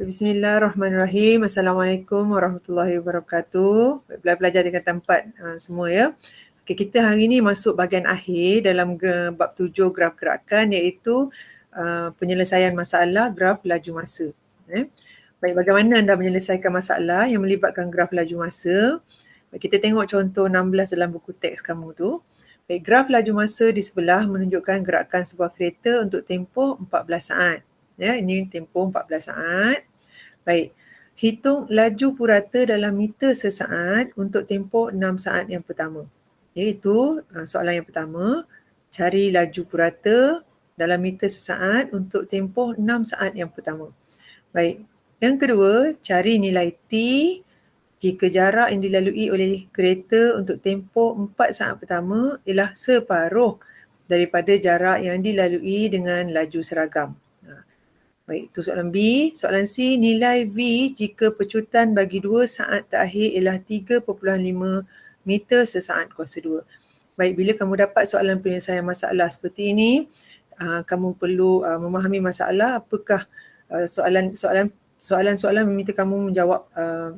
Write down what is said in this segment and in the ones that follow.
Bismillahirrahmanirrahim. Assalamualaikum warahmatullahi wabarakatuh. Belajar tingkat 4 semua ya. Okay, kita hari ini masuk bahagian akhir dalam bab 7 graf gerakan, iaitu penyelesaian masalah graf laju masa. Baik, bagaimana anda menyelesaikan masalah yang melibatkan graf laju masa? Baik, kita tengok contoh 16 dalam buku teks kamu tu. Baik, graf laju masa di sebelah menunjukkan gerakan sebuah kereta untuk tempoh 14 saat. Ya, ini tempoh 14 saat. Baik, hitung laju purata dalam meter sesaat untuk tempoh 6 saat yang pertama. Iaitu soalan yang pertama, cari laju purata dalam meter sesaat untuk tempoh 6 saat yang pertama. Baik, yang kedua, cari nilai T jika jarak yang dilalui oleh kereta untuk tempoh 4 saat pertama ialah separuh daripada jarak yang dilalui dengan laju seragam. Baik, itu soalan B. Soalan C, nilai V jika pecutan bagi 2 saat terakhir ialah 3.5 meter sesaat kuasa 2. Baik, bila kamu dapat soalan penyelesaian masalah seperti ini, kamu perlu memahami masalah apakah soalan-soalan meminta kamu menjawab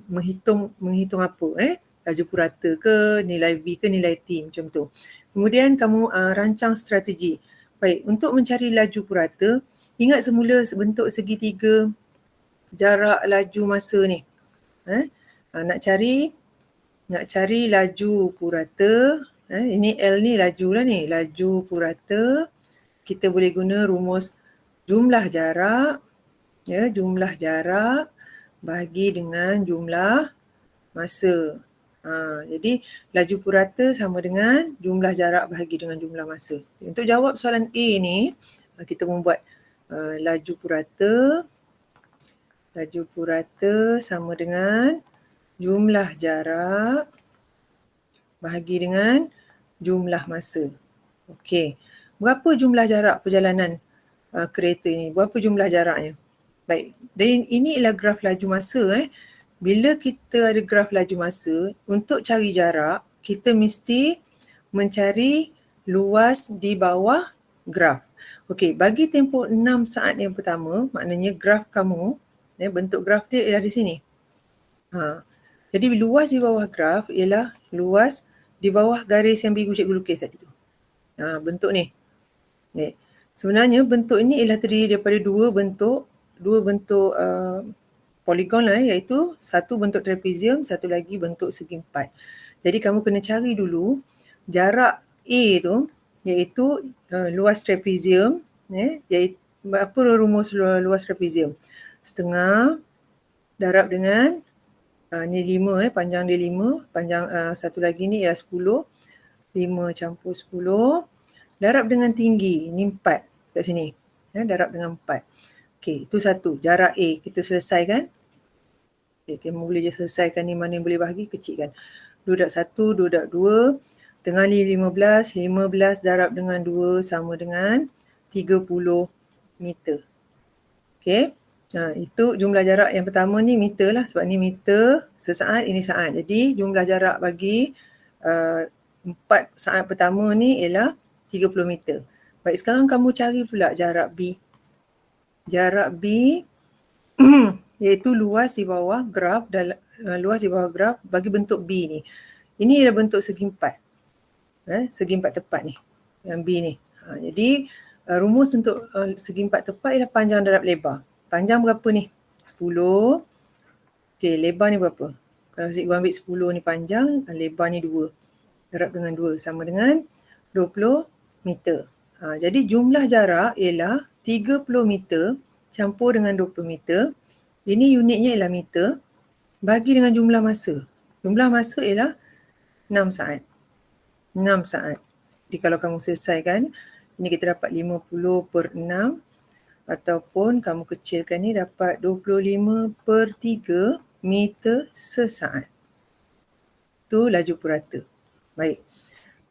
menghitung apa, laju purata ke, nilai V ke, nilai T, macam tu. Kemudian kamu rancang strategi. Baik, untuk mencari laju purata, ingat semula bentuk segitiga jarak laju masa ni. Nak cari laju purata, ini L ni laju lah ni, laju purata. Kita boleh guna rumus jumlah jarak, jumlah jarak bahagi dengan jumlah masa. Jadi laju purata sama dengan jumlah jarak bahagi dengan jumlah masa. Untuk jawab soalan A ni, kita membuat laju purata sama dengan jumlah jarak bahagi dengan jumlah masa. Okey. Berapa jumlah jarak perjalanan kereta ini? Berapa jumlah jaraknya? Baik. Dan ini ialah graf laju masa. Bila kita ada graf laju masa, untuk cari jarak, kita mesti mencari luas di bawah graf. Okey, bagi tempoh 6 saat yang pertama, maknanya graf kamu, bentuk graf dia ialah di sini. Jadi luas di bawah graf ialah luas di bawah garis yang biru cikgu lukis tadi tu. Bentuk ni. Sebenarnya bentuk ini ialah terdiri daripada dua bentuk poligon lah, iaitu satu bentuk trapezium, satu lagi bentuk segi empat. Jadi kamu kena cari dulu jarak A tu, iaitu luas trapezium. Iaitu apa rumus luas trapezium? Setengah darab dengan ni 5, panjang dia 5, panjang satu lagi ni ialah 10. 5 campur 10 darab dengan tinggi, ni 4 kat sini. Darab dengan 4. Okey, itu satu, jarak A. Kita selesaikan. Okay, kamu boleh je selesaikan ni, mana yang boleh bahagi, kecilkan. 2/1, 2/2, tengah ni 15, 15 darab dengan 2 sama dengan 30 meter. Okey, itu jumlah jarak yang pertama ni meter lah, sebab ni meter sesaat, ini saat. Jadi jumlah jarak bagi 4 saat pertama ni ialah 30 meter. Baik, sekarang kamu cari pula jarak B. Jarak B iaitu luas di bawah graf bagi bentuk B ni. Ini adalah bentuk segi empat. Segi empat tepat ni, yang B ni. Jadi rumus untuk segi empat tepat ialah panjang darab lebar. Panjang berapa ni? 10. Okey, lebar ni berapa? Kalau cikgu ambil 10 ni panjang, lebar ni 2. Darab dengan 2 sama dengan 20 meter. Jadi jumlah jarak ialah 30 meter campur dengan 20 meter. Ini unitnya ialah meter bagi dengan jumlah masa. Jumlah masa ialah 6 saat. 6 saat. Jadi kalau kamu selesaikan, ini kita dapat 50/6 ataupun kamu kecilkan ni dapat 25/3 meter sesaat. Itu laju purata. Baik.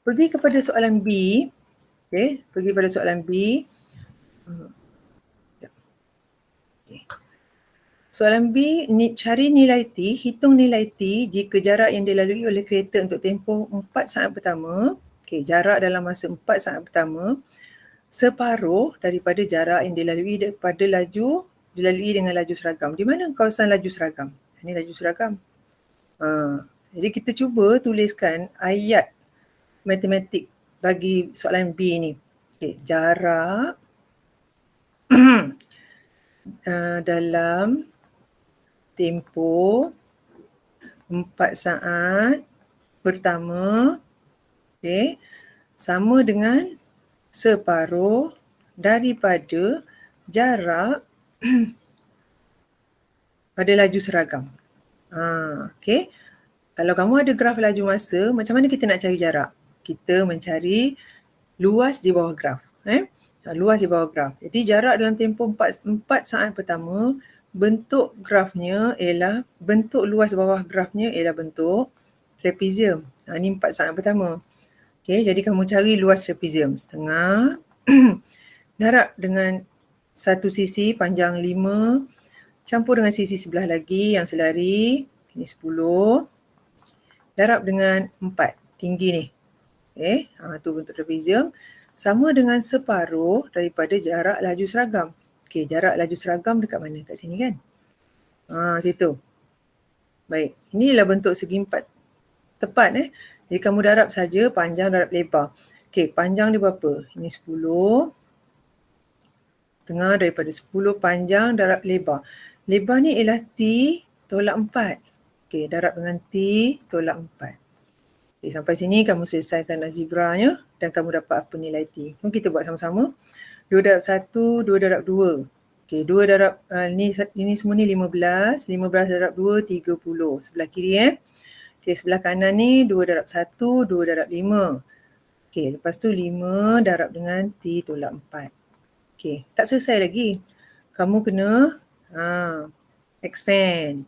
Pergi kepada soalan B. Okey, pergi pada soalan B. Soalan B, cari nilai T, hitung nilai T jika jarak yang dilalui oleh kereta untuk tempoh 4 saat pertama, jarak dalam masa 4 saat pertama, separuh daripada jarak yang dilalui daripada laju dilalui dengan laju seragam. Di mana kawasan laju seragam? Ini laju seragam. Jadi kita cuba tuliskan ayat matematik bagi soalan B ni. Okay, jarak dalam tempoh 4 saat pertama, okay, sama dengan separuh daripada jarak pada laju seragam. Okay. Kalau kamu ada graf laju masa, macam mana kita nak cari jarak? Kita mencari luas di bawah graf. Luas di bawah graf. Jadi jarak dalam tempoh 4 saat pertama, bentuk grafnya ialah, bentuk luas bawah grafnya ialah bentuk trapezium. Ini 4 saat pertama. Okay, jadi kamu cari luas trapezium. Setengah darab dengan satu sisi panjang 5, campur dengan sisi sebelah lagi yang selari, ini 10, darab dengan 4, tinggi ni. Okay, tu bentuk trapezium. Sama dengan separuh daripada jarak laju seragam. Okay, jarak laju seragam dekat mana? Kat sini kan? Situ. Baik, inilah bentuk segi 4. Tepat Jadi kamu darab saja panjang darab lebar. Okay, panjang dia berapa? Ini 10. Setengah daripada 10 panjang darab lebar. Lebar ni ialah T tolak 4. Okay, darab dengan T tolak 4. Okay, sampai sini kamu selesaikan algebranya dan kamu dapat apa nilai T. Jom kita buat sama-sama. 2 darab 1, 2 darab 2. Okay, 2 darab, ini semua ni 15. 15 darab 2, 30. Sebelah kiri Okay, sebelah kanan ni 2 darab 1, 2 darab 5. Okay, lepas tu 5 darab dengan T tolak 4. Okay, tak selesai lagi. Kamu kena expand.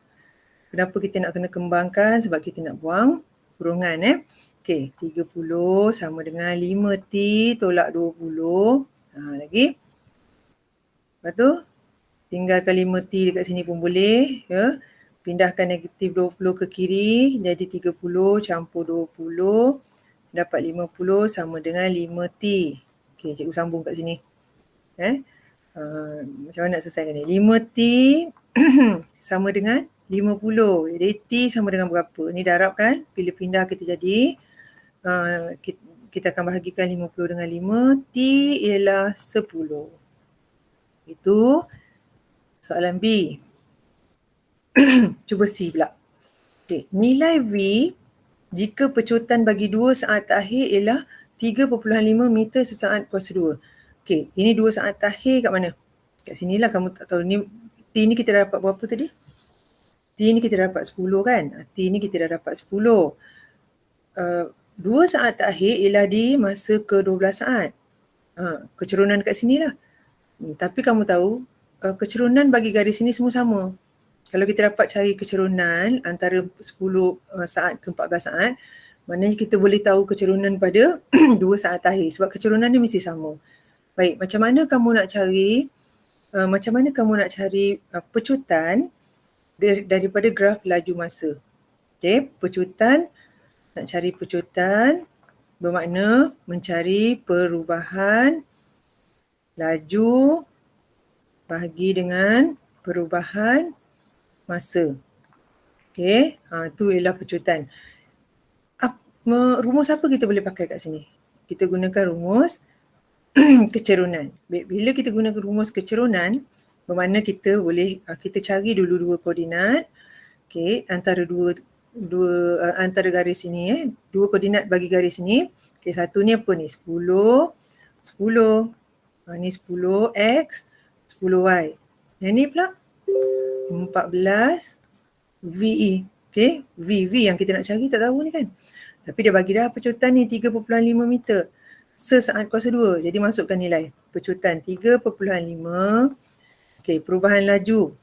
Kenapa kita nak kena kembangkan? Sebab kita nak buang kurungan Okay, 30 sama dengan 5T tolak 20. Lagi. Lepas tu, tinggalkan 5T dekat sini pun boleh. Ya. Pindahkan negatif 20 ke kiri, jadi 30 campur 20, dapat 50 sama dengan 5T. Okay, cikgu sambung kat sini. Macam mana nak selesaikan ni? 5T sama dengan 50. Jadi T sama dengan berapa? Ni darab kan? Bila pindah kita jadi, kita akan bahagikan 50 dengan 5. T ialah 10. Itu soalan B. Cuba C pula. Okay. Nilai V jika pecutan bagi 2 saat akhir ialah 3.5 meter sesaat kuasa 2. Okay, ini 2 saat akhir kat mana? Kat sinilah kamu tak tahu. T ni kita dah dapat berapa tadi? T ni kita dah dapat 10 kan? T ni kita dah dapat 10. 2 saat akhir ialah di masa ke-12 saat. Kecerunan kat sinilah. Tapi kamu tahu, kecerunan bagi garis ini semua sama. Kalau kita dapat cari kecerunan antara 10 saat ke 14 saat, maknanya kita boleh tahu kecerunan pada 2 saat akhir sebab kecerunan ni mesti sama. Baik, macam mana kamu nak cari pecutan daripada graf laju masa? Okay, nak cari pecutan bermakna mencari perubahan laju bahagi dengan perubahan masa. Okay, tu ialah pecutan. Rumus apa kita boleh pakai kat sini? Kita gunakan rumus kecerunan. Bila kita gunakan rumus kecerunan, bermakna kita cari dulu dua koordinat. Okay, antara antara garis ini dua koordinat bagi garis ini. Okay, satu ni apa ni? 10. Ni 10x, 10y. Yang ni pula 14 VE. Okay, V yang kita nak cari tak tahu ni kan. Tapi dia bagi dah pecutan ni 3.5 meter sesaat kuasa 2. Jadi masukkan nilai. Pecutan 3.5. Okay, perubahan laju.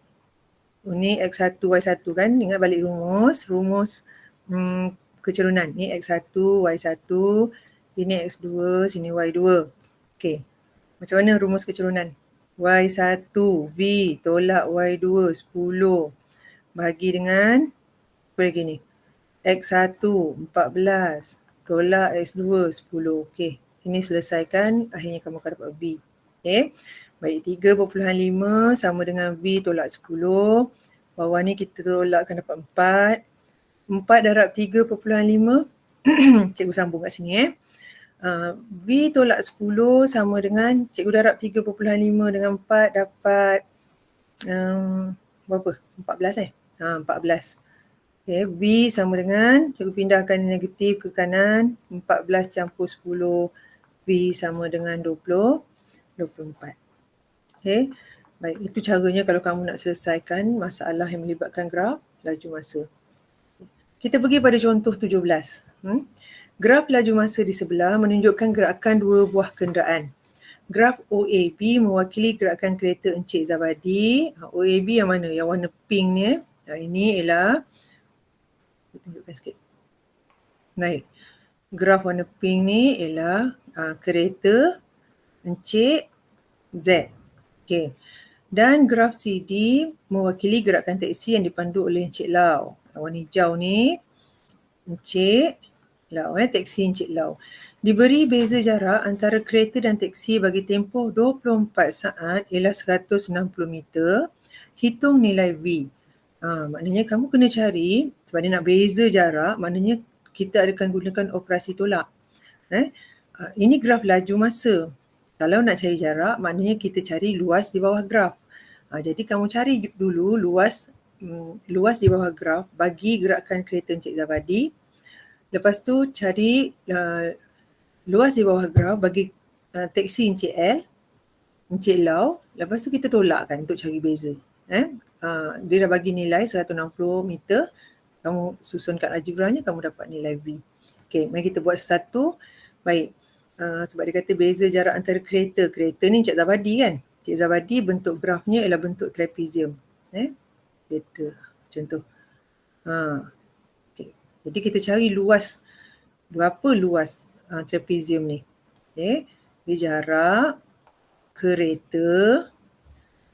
Ini X1, Y1 kan. Ingat balik rumus kecerunan. Ni X1, Y1. Ini X2, sini Y2. Okay, macam mana rumus kecerunan? Y1 V tolak Y2 10 bahagi dengan apa lagi ni? X1 14 tolak X2 10. Okey, ini selesaikan, akhirnya kamu akan dapat B. Okey. Baik, 3.5 sama dengan V tolak 10. Bawah ni kita tolakkan dapat 4. 4 darab 3.5. Cikgu sambung kat sini V tolak 10 sama dengan, cikgu darab 3.5 dengan 4 dapat berapa? 14 14. Okay, V sama dengan, cikgu pindahkan negatif ke kanan, 14 campur 10, V sama dengan 24. Okay, baik, itu caranya kalau kamu nak selesaikan masalah yang melibatkan graf laju masa. Kita pergi pada contoh 17. Graf laju masa di sebelah menunjukkan gerakan dua buah kenderaan. Graf OAB mewakili gerakan kereta Encik Zabadi. OAB yang mana? Yang warna pink ni. Ini ialah, tunjukkan sikit. Baik. Graf warna pink ni ialah kereta Encik Z. Okey. Dan graf CD mewakili gerakan teksi yang dipandu oleh Encik Lau. Warna hijau ni Encik Lau, teksi Encik Lau. Diberi beza jarak antara kereta dan teksi bagi tempoh 24 saat ialah 160 meter. Hitung nilai V. Maknanya kamu kena cari, sebab dia nak beza jarak, maknanya kita akan gunakan operasi tolak. Ini graf laju masa. Kalau nak cari jarak, maknanya kita cari luas di bawah graf. Jadi kamu cari dulu luas di bawah graf bagi gerakan kereta Encik Zabadi. Lepas tu cari luas di bawah graf bagi teksi Encik L, Encik Lau. Lepas tu kita tolakkan untuk cari beza. Dia dah bagi nilai 160 meter. Kamu susunkan algebranya, kamu dapat nilai V. Okey, mari kita buat satu. Baik. Sebab dia kata beza jarak antara kereta. Kereta ni Encik Zabadi kan? Encik Zabadi bentuk grafnya ialah bentuk trapezium. Kereta. Contoh. Okay. Jadi kita cari luas. Berapa luas trapezium ni? Okay. Dia jarak kereta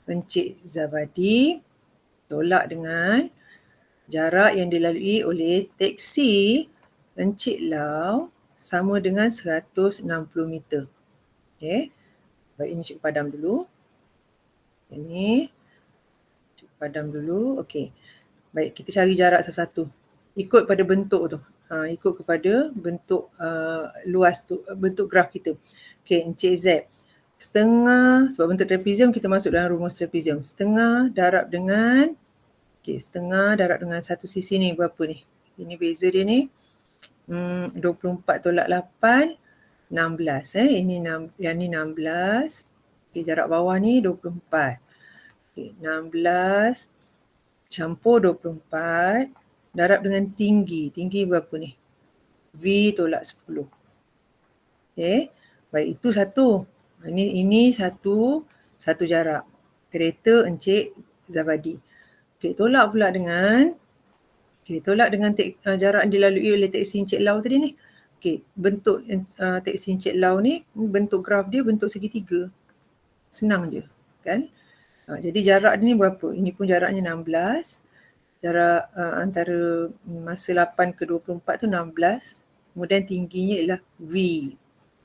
Encik Zabadi tolak dengan jarak yang dilalui oleh teksi Encik Lau sama dengan 160 meter. Okay. Baik, ini cikgu padam dulu. Ini cikgu padam dulu. Okey. Baik, kita cari jarak satu-satu. Ikut pada bentuk tu. Ikut kepada bentuk luas tu, bentuk graf kita. Okey, Encik Z. Setengah, sebab bentuk trapezium kita masuk dalam rumus trapezium. Setengah darab dengan, setengah darab dengan satu sisi ni berapa ni? Ini beza dia ni. 24 tolak 8, 16. Yang ni 16. Okay, jarak bawah ni 24. Okay, 16 campur 24 darab dengan tinggi. Tinggi berapa ni? V tolak 10. Okay. Baik, itu satu. Ini satu jarak. Kereta Encik Zabadi. Okay, tolak pula dengan jarak yang dilalui oleh teksi Encik Lau tadi ni. Okay, bentuk teksi Encik Lau ni, bentuk graf dia bentuk segitiga. Senang je, kan? Jadi jarak ni berapa? Ini pun jaraknya 16. Jarak antara masa 8 ke 24 tu 16. Kemudian tingginya ialah V.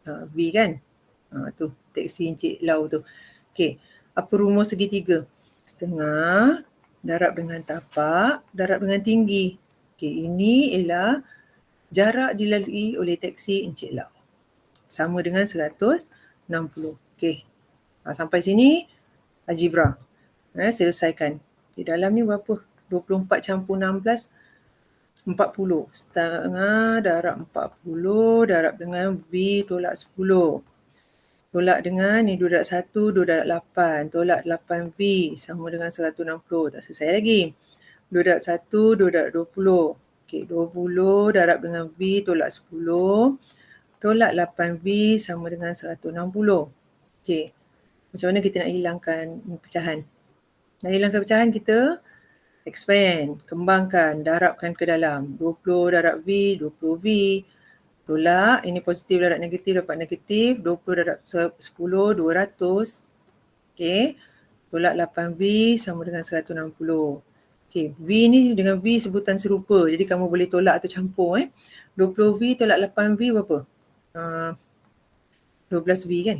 V kan? Tu, teksi Encik Lau tu. Okay, apa rumus segitiga? Setengah darab dengan tapak, darab dengan tinggi. Okay, ini ialah jarak dilalui oleh teksi Encik Lau. Sama dengan 160. Okay. Sampai sini algebra. Selesaikan. Di dalam ni berapa? 24 campur 16, 40. Setengah darab 40 darab dengan V tolak 10. Tolak dengan ni 2 darab 1, 2 darab 8. Tolak 8V sama dengan 160. Tak selesai lagi. 2 darab 1, 2 darab 20. Okey, 20 darab dengan V tolak 10. Tolak 8V sama dengan 160. Okey, macam mana kita nak hilangkan pecahan? Nak hilangkan pecahan kita expand, kembangkan, darabkan ke dalam. 20 darab V, 20V. Tolak, ini positif darab negatif dapat negatif. 20 darab 10, 200. Okey, tolak 8V sama dengan 160. Okey, V ni dengan V sebutan serupa. Jadi kamu boleh tolak atau campur. 20V tolak 8V berapa? 12V kan?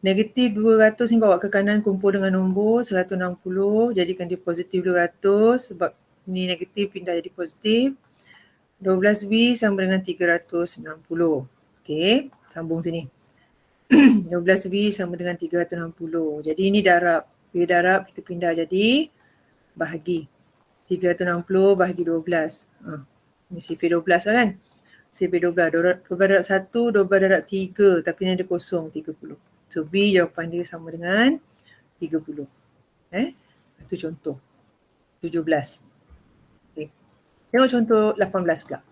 Negatif 200 ni bawa ke kanan kumpul dengan nombor 160, jadikan dia positif 200 sebab ni negatif pindah jadi positif. 12B sama dengan 360. Okey, sambung sini. 12B sama dengan 360. Jadi ini darab. Bila darab kita pindah jadi bahagi. 360 bahagi 12. Ini CP12 lah kan. CP12. 12 darab 1, 12 darab 3. Tapi ni ada kosong 30. So B jawapan dia sama dengan 30. Itu contoh 17. Okay. Tengok contoh 18 pula.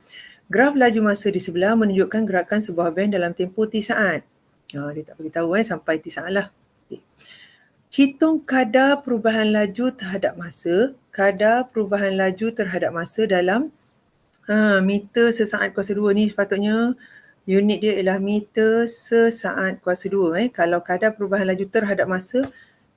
Graf laju masa di sebelah menunjukkan gerakan sebuah band dalam tempoh T saat. Dia tak beritahu sampai T saat lah. Okay. Hitung kadar perubahan laju terhadap masa. Kadar perubahan laju terhadap masa dalam meter sesaat kuasa 2 ni sepatutnya unit dia ialah meter sesaat kuasa 2. Kalau kadar perubahan laju terhadap masa,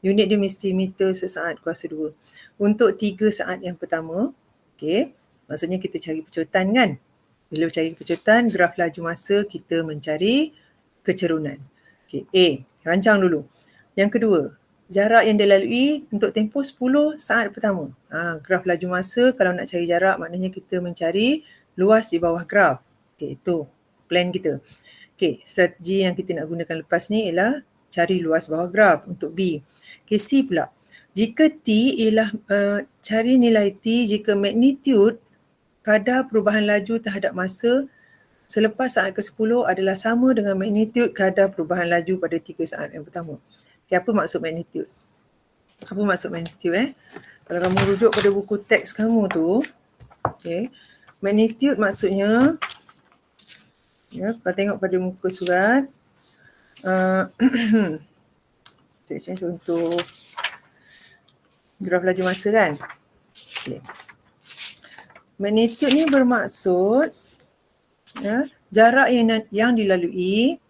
unit dia mesti meter sesaat kuasa 2. Untuk 3 saat yang pertama, okay, maksudnya kita cari pecutan kan. Bila cari pecutan, graf laju masa kita mencari kecerunan. Okay, A, rancang dulu. Yang kedua, jarak yang dilalui untuk tempoh 10 saat pertama. Graf laju masa, kalau nak cari jarak maknanya kita mencari luas di bawah graf. Okay, itu plan kita. Okay, strategi yang kita nak gunakan lepas ni ialah cari luas bawah graf untuk B. Okay, C pula. Jika T ialah, cari nilai T jika magnitude kadar perubahan laju terhadap masa selepas saat ke-10 adalah sama dengan magnitude kadar perubahan laju pada 3 saat yang pertama. Okay, apa maksud magnitude? Apa maksud magnitude? Kalau kamu rujuk pada buku teks kamu tu, okay, magnitude maksudnya, kalau tengok pada muka surat, contoh graf laju masa kan. Okay. Magnitude ni bermaksud jarak yang dilalui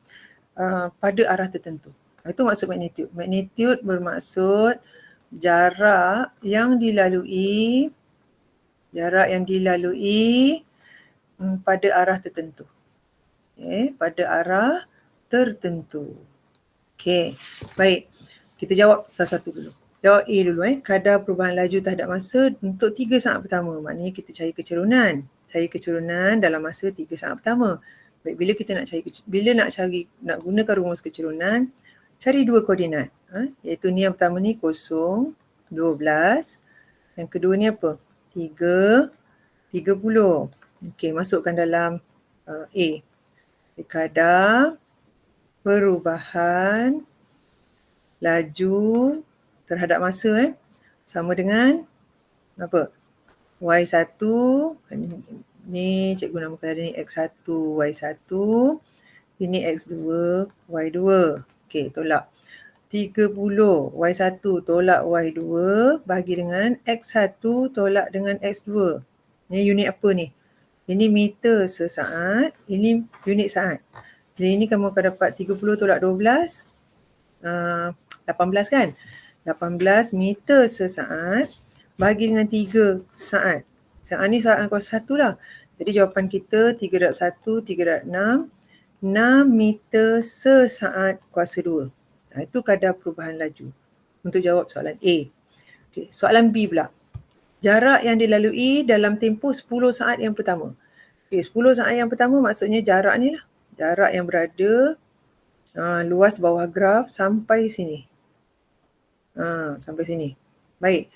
pada arah tertentu. Itu maksud magnitude. Magnitude bermaksud jarak yang dilalui pada arah tertentu. Okay, pada arah tertentu. Okay, baik. Kita jawab satu-satu dulu. Jawab A dulu. Kadar perubahan laju terhadap masa untuk 3 saat pertama. Maknanya kita cari kecerunan. Cari kecerunan dalam masa 3 saat pertama. Baik, bila nak gunakan rumus kecerunan, cari 2 koordinat. Iaitu ni yang pertama ni 0, 12. Yang kedua ni apa? 3, 30. Okey, masukkan dalam A. Kadar perubahan laju terhadap masa sama dengan apa? Y1, ni cikgu namakan ada ni X1, Y1, ini X2, Y2. Okey, tolak. 30, Y1 tolak Y2 bahagi dengan X1 tolak dengan X2. Ni unit apa ni? Ini meter sesaat, ini unit saat. Jadi ini kamu akan dapat 30 tolak 12, 18 kan? 18 meter sesaat bahagi dengan 3 saat. Saat ni saat kuasa 1 lah. Jadi jawapan kita 3 darab 1, 3 darab 6 meter sesaat kuasa 2. Itu kadar perubahan laju. Untuk jawab soalan A. Okay, soalan B pula. Jarak yang dilalui dalam tempoh 10 saat yang pertama. Okay, 10 saat yang pertama maksudnya jarak ni lah. Jarak yang berada luas bawah graf sampai sini. Sampai sini. Baik.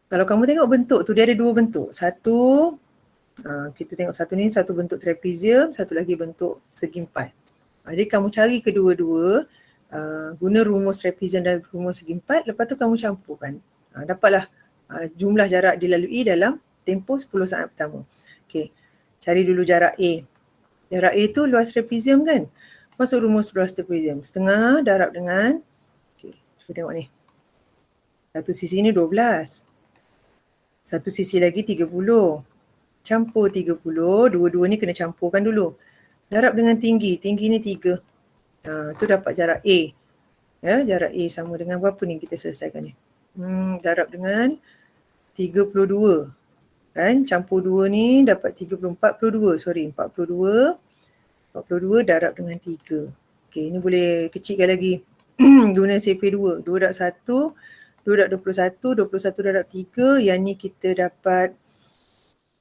Kalau kamu tengok bentuk tu, dia ada 2 bentuk. Satu, kita tengok satu ni, satu bentuk trapezium, satu lagi bentuk segi empat. Jadi kamu cari kedua-dua, guna rumus trapezium dan rumus segi empat, lepas tu kamu campurkan. Dapatlah jumlah jarak dilalui dalam tempoh 10 saat pertama. Okey, cari dulu jarak A. Jarak A tu luas trapezium kan? Masuk rumus luas trapezium. Setengah darab dengan, okey, kita tengok ni. Satu sisi ni 12. Satu sisi lagi 30. Campur 30, dua-dua ni kena campurkan dulu. Darab dengan tinggi. Tinggi ni 3. Tu dapat jarak A. Ya, jarak A sama dengan berapa ni kita selesaikan ni? Darab dengan 32. Kan? Campur 2 ni dapat 42. 42 darab dengan 3. Okey, ni boleh kecilkan lagi. guna CP2. 2.1, 2.21, 21.3, yang ni kita dapat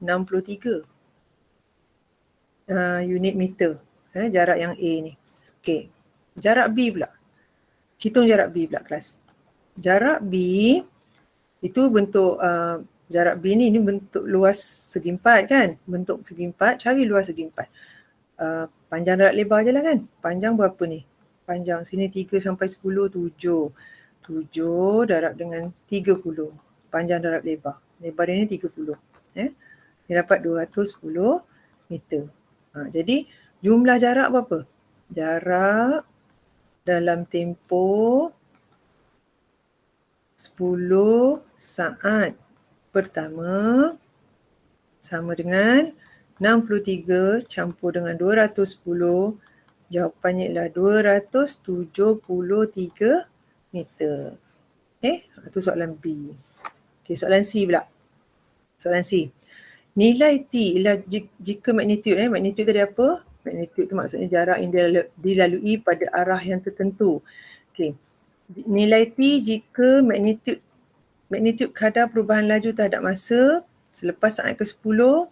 63 unit meter. Jarak yang A ni. Okey. Jarak B pula. Hitung jarak B pula kelas. Jarak B itu bentuk jarak B ni bentuk luas segi empat kan. Bentuk segi empat, cari luas segi empat. Panjang darab lebar je lah kan. Panjang berapa ni? Panjang sini 3 sampai 10, 7. 7 darab dengan 30. Panjang darab lebar. Lebar dia ni 30. Dia dapat 210 meter. Jadi jumlah jarak berapa? Jarak dalam tempoh 10 saat pertama sama dengan 63 campur dengan 210, jawapannya ialah 273 meter. Itu soalan B. Soalan C pula. Soalan C. Nilai T ialah jika magnitude. Magnitude tadi apa? Magnitude tu maksudnya jarak yang dilalui pada arah yang tertentu. Nilai T jika magnitude kadar perubahan laju terhadap masa selepas saat ke-10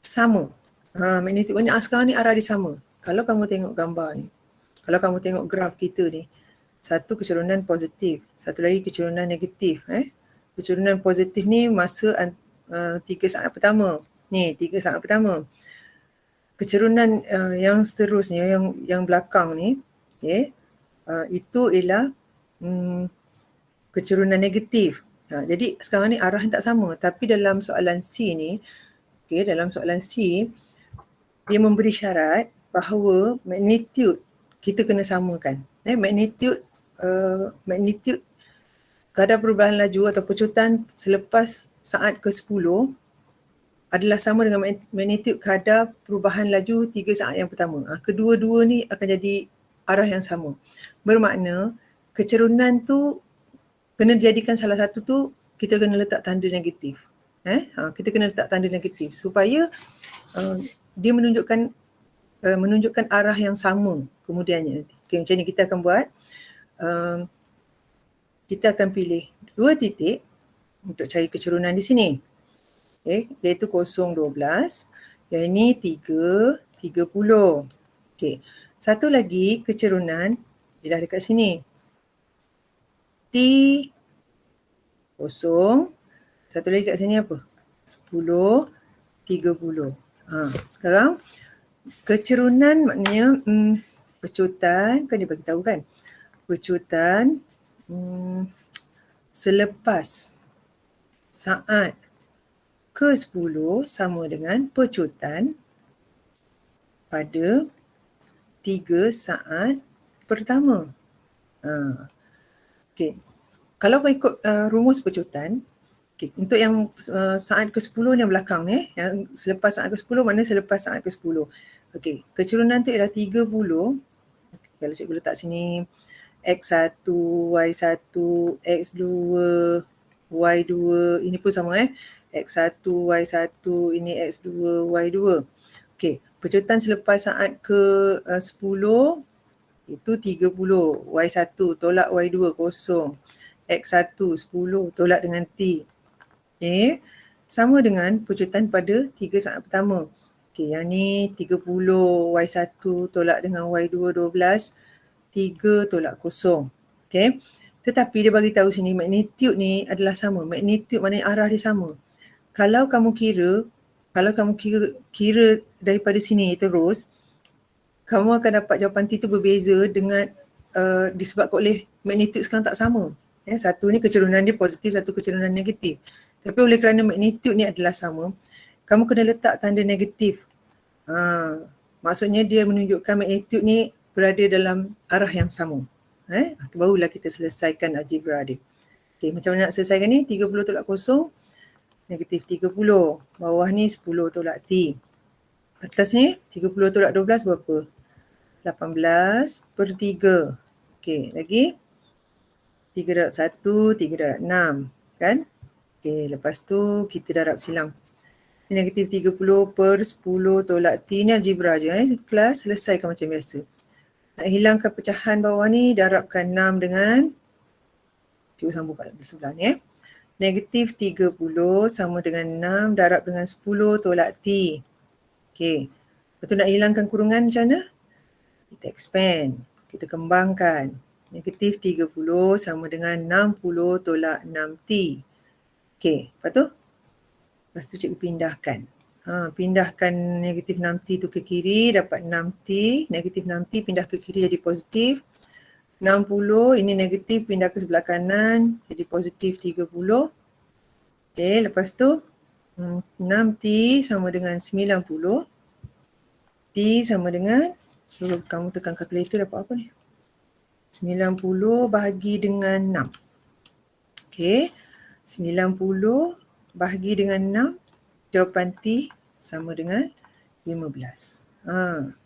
sama. Magnitude ni sekarang ni arah dia sama. Kalau kamu tengok gambar ni, kalau kamu tengok graf kita ni, satu kecerunan positif, satu lagi kecerunan negatif. Kecerunan positif ni masa 3 saat pertama. Ni 3 saat pertama. Kecerunan yang seterusnya, yang belakang ni, itu ialah kecerunan negatif. Jadi sekarang ni arah tak sama. Tapi dalam soalan C ni, dalam soalan C, dia memberi syarat bahawa magnitude kita kena samakan. Magnitude kadar perubahan laju atau pecutan selepas saat ke-10 adalah sama dengan magnitude kadar perubahan laju 3 saat yang pertama. Kedua-dua ni akan jadi arah yang sama. Bermakna kecerunan tu kena dijadikan salah satu tu kita kena letak tanda negatif. Kita kena letak tanda negatif supaya dia menunjukkan arah yang sama kemudiannya nanti. Macam ni kita akan buat. Kita akan pilih 2 titik untuk cari kecerunan di sini. Iaitu 0.12. Yang ini 3.30. Satu lagi kecerunan ialah dekat sini. T0. Satu lagi kat sini apa? 10.30. Sekarang kecerunan maknanya pecutan, kan dia bagi tahu kan? Pecutan selepas saat ke-10 sama dengan pecutan pada 3 saat pertama. Kalau kau ikut rumus pecutan, untuk yang saat ke-10 yang belakang ni, yang selepas saat ke-10, mana selepas saat ke-10. Kecerunan tu ialah 30. Kalau cikgu letak sini X1, Y1, X2, Y2, ini pun sama X1, Y1, ini X2, Y2. Pecutan selepas saat ke-10 itu 30, Y1 tolak Y2 kosong, X1 10 tolak dengan T. Sama dengan pecutan pada 3 saat pertama. Yang ni 30, Y1 tolak dengan Y2 12, 3 tolak kosong. Tetapi dia bagi tahu sini magnitude ni adalah sama. Magnitude maknanya arah dia sama. Kalau kamu kira daripada sini terus, kamu akan dapat jawapan T tu berbeza dengan disebabkan oleh magnitude sekarang tak sama. Satu ni kecerunan dia positif, satu kecerunan negatif. Tapi oleh kerana magnitude ni adalah sama, kamu kena letak tanda negatif. Maksudnya dia menunjukkan magnitude ni berada dalam arah yang sama. Barulah kita selesaikan algebra dia. Macam mana nak selesaikan ni? 30 tolak kosong, negatif 30. Bawah ni 10 tolak T. Atas ni 30 tolak 12 berapa? 18/3. Lagi 3 darab 1, 3 darab 6. Kan? Lepas tu kita darab silang. Negatif 30/10 tolak T ni algebra je. Kelas selesaikan macam biasa. Nak hilangkan pecahan bawah ni, darabkan 6 dengan, cuba sambung kat sebelah ni negatif 30 sama dengan 6 darab dengan 10 tolak T. Okey. Lepas tu nak hilangkan kurungan macam mana? Kita expand. Kita kembangkan. Negatif 30 sama dengan 60 tolak 6T. Okey. Lepas tu cikgu pindahkan. Pindahkan negatif 6T tu ke kiri, dapat 6T. Negatif 6T pindah ke kiri jadi positif. 60, ini negatif pindah ke sebelah kanan, jadi positif 30. Okey, lepas tu 6T sama dengan 90. T sama dengan, kamu tekan kalkulator dapat apa ni? 90 bahagi dengan 6. Okey, 90 bahagi dengan 6, jawapan T sama dengan 15.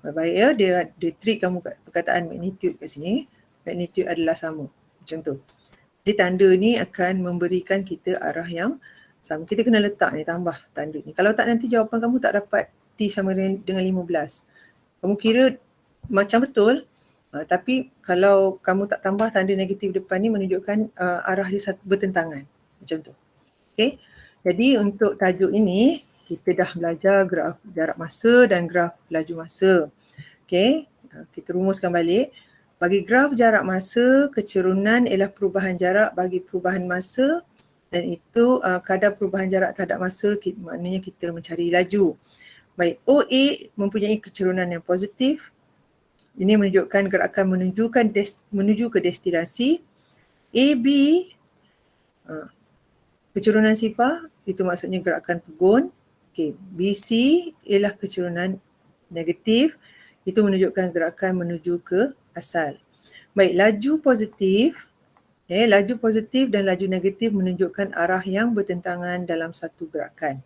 Baik ya, dia trik kamu kat perkataan magnitude kat sini. Magnitude adalah sama. Macam tu. Jadi tanda ni akan memberikan kita arah yang sama. Kita kena letak ni, tambah tanda ni. Kalau tak nanti jawapan kamu tak dapat T sama dengan 15. Kamu kira macam betul, tapi kalau kamu tak tambah tanda negatif depan ni menunjukkan arah dia bertentangan. Macam tu. Okay. Jadi untuk tajuk ini, kita dah belajar graf jarak masa dan graf laju masa. Okay. Kita rumuskan balik. Bagi graf jarak masa, kecerunan ialah perubahan jarak bagi perubahan masa dan itu kadar perubahan jarak terhadap masa maknanya kita mencari laju. Baik, OA mempunyai kecerunan yang positif. Ini menunjukkan gerakan menuju ke destinasi. AB, kecerunan sifar, itu maksudnya gerakan pegun. Okay. BC ialah kecerunan negatif. Itu menunjukkan gerakan menuju ke asal. Baik, laju positif. Laju positif dan laju negatif menunjukkan arah yang bertentangan dalam satu gerakan.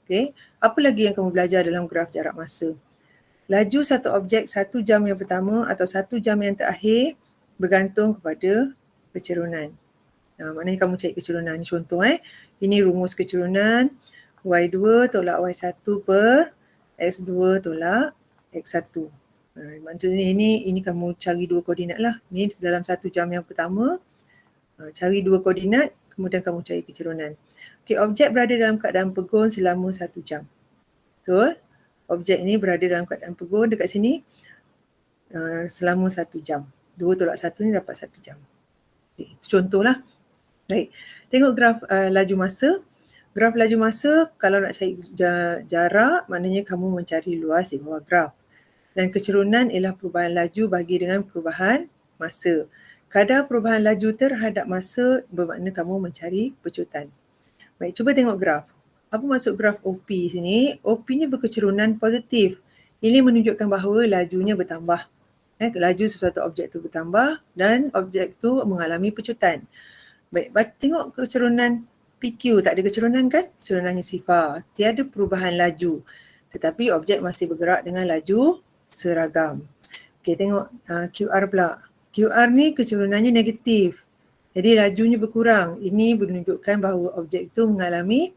Okay. Apa lagi yang kamu belajar dalam graf jarak masa? Laju satu objek 1 jam yang pertama atau 1 jam yang terakhir bergantung kepada kecerunan. Maknanya kamu cari kecerunan. Contoh ini rumus kecerunan Y2 tolak Y1 per X2 tolak X1. Maksudnya ini kamu cari dua koordinat lah. Ini dalam 1 jam yang pertama. Cari dua koordinat, kemudian kamu cari kecerunan. Okay, objek berada dalam keadaan pegun selama 1 jam. Betul? Objek ini berada dalam keadaan pegun dekat sini selama 1 jam. 2 tolak 1 ni dapat 1 jam. Okay, itu contohlah. Baik, tengok graf laju masa. Graf laju masa, kalau nak cari jarak, maknanya kamu mencari luas di bawah graf. Dan kecerunan ialah perubahan laju bagi dengan perubahan masa. Kadar perubahan laju terhadap masa bermakna kamu mencari pecutan. Baik, cuba tengok graf. Apa maksud graf OP sini? OP ni berkecerunan positif. Ini menunjukkan bahawa lajunya bertambah. Laju sesuatu objek tu bertambah dan objek tu mengalami pecutan. Baik, tengok kecerunan PQ. Tak ada kecerunan kan? Kecurunannya sifar. Tiada perubahan laju. Tetapi objek masih bergerak dengan laju seragam. Okey, tengok QR pula. QR ni kecerunannya negatif. Jadi lajunya berkurang. Ini menunjukkan bahawa objek itu mengalami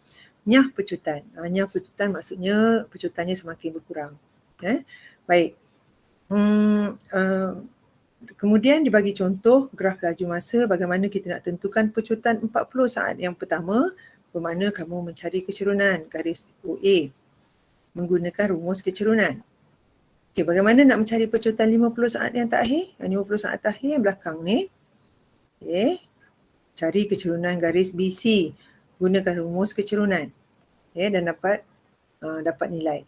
nyah pecutan. Nyah pecutan maksudnya pecutannya semakin berkurang. Baik. Kemudian dibagi contoh graf laju masa bagaimana kita nak tentukan pecutan 40 saat yang pertama bermakna kamu mencari kecerunan garis OA menggunakan rumus kecerunan. Okay, bagaimana nak mencari pecutan 50 saat yang terakhir? 50 saat terakhir yang belakang ni. Okay. Cari kecerunan garis BC. Gunakan rumus kecerunan. Okay, dan dapat nilai.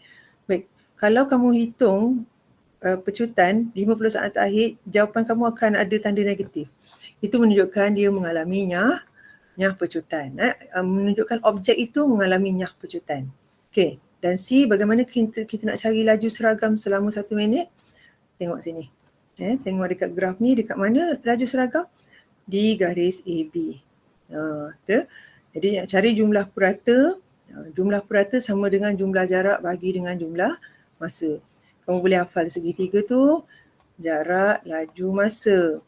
Baik, kalau kamu hitung pecutan 50 saat terakhir, jawapan kamu akan ada tanda negatif. Itu menunjukkan dia mengalami nyah pecutan. Menunjukkan objek itu mengalami nyah pecutan. Okay. Dan C, bagaimana kita nak cari laju seragam selama 1 minit? Tengok sini. Tengok dekat graf ni, dekat mana laju seragam? Di garis AB. Jadi nak cari jumlah purata. Jumlah purata sama dengan jumlah jarak bagi dengan jumlah masa. Kamu boleh hafal segitiga tu, jarak, laju, masa.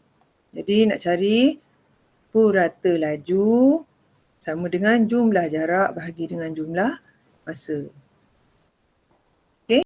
Jadi nak cari purata laju sama dengan jumlah jarak bagi dengan jumlah masa.